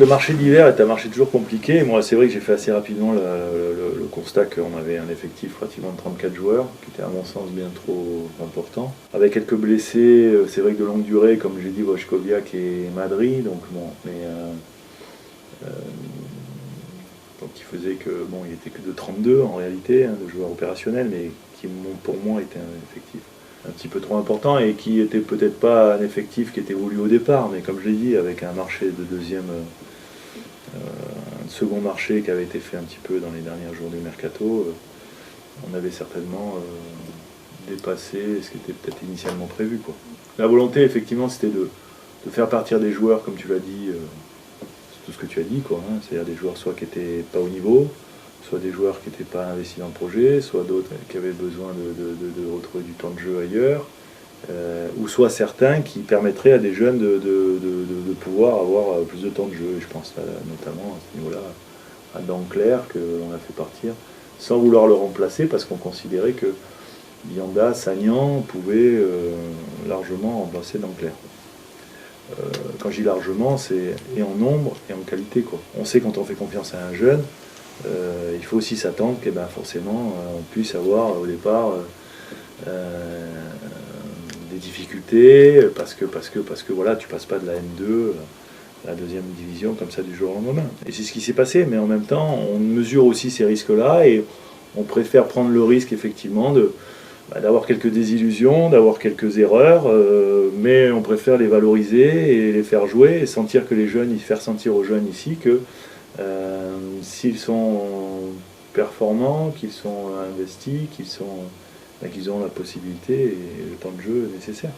Le marché d'hiver est un marché toujours compliqué. Moi, c'est vrai que j'ai fait assez rapidement le constat qu'on avait un effectif pratiquement de 34 joueurs, qui était à mon sens bien trop important. Avec quelques blessés, c'est vrai que de longue durée, comme j'ai dit, Wojkowiak et Madri, donc bon, donc qui faisait que bon, il était que de 32 en réalité, hein, de joueurs opérationnels, mais qui pour moi était un effectif un petit peu trop important et qui était peut-être pas un effectif qui était voulu au départ, mais comme je l'ai dit, avec un marché de un second marché qui avait été fait un petit peu dans les derniers jours du mercato, on avait certainement dépassé ce qui était peut-être initialement prévu, quoi. La volonté, effectivement, c'était de faire partir des joueurs, comme tu l'as dit, tout ce que tu as dit, quoi, hein, c'est-à-dire des joueurs soit qui n'étaient pas au niveau, soit des joueurs qui n'étaient pas investis dans le projet, soit d'autres qui avaient besoin de retrouver du temps de jeu ailleurs, ou soit certains qui permettraient à des jeunes de pouvoir avoir plus de temps de jeu. Je pense notamment à ce niveau-là à Dancler, que l'on a fait partir, sans vouloir le remplacer, parce qu'on considérait que Bianda, Sagnan pouvaient largement remplacer Dancler. Quand je dis largement, c'est et en nombre et en qualité, quoi. On sait quand on fait confiance à un jeune, il faut aussi s'attendre que forcément on puisse avoir au départ des difficultés parce que voilà, tu passes pas de la N2 à la deuxième division comme ça du jour au lendemain. Et c'est ce qui s'est passé, mais en même temps, on mesure aussi ces risques-là et on préfère prendre le risque effectivement d'avoir quelques désillusions, d'avoir quelques erreurs, mais on préfère les valoriser et les faire jouer et sentir que les jeunes, faire sentir aux jeunes ici que s'ils sont performants, qu'ils sont investis, qu'ils ont la possibilité et le temps de jeu nécessaire.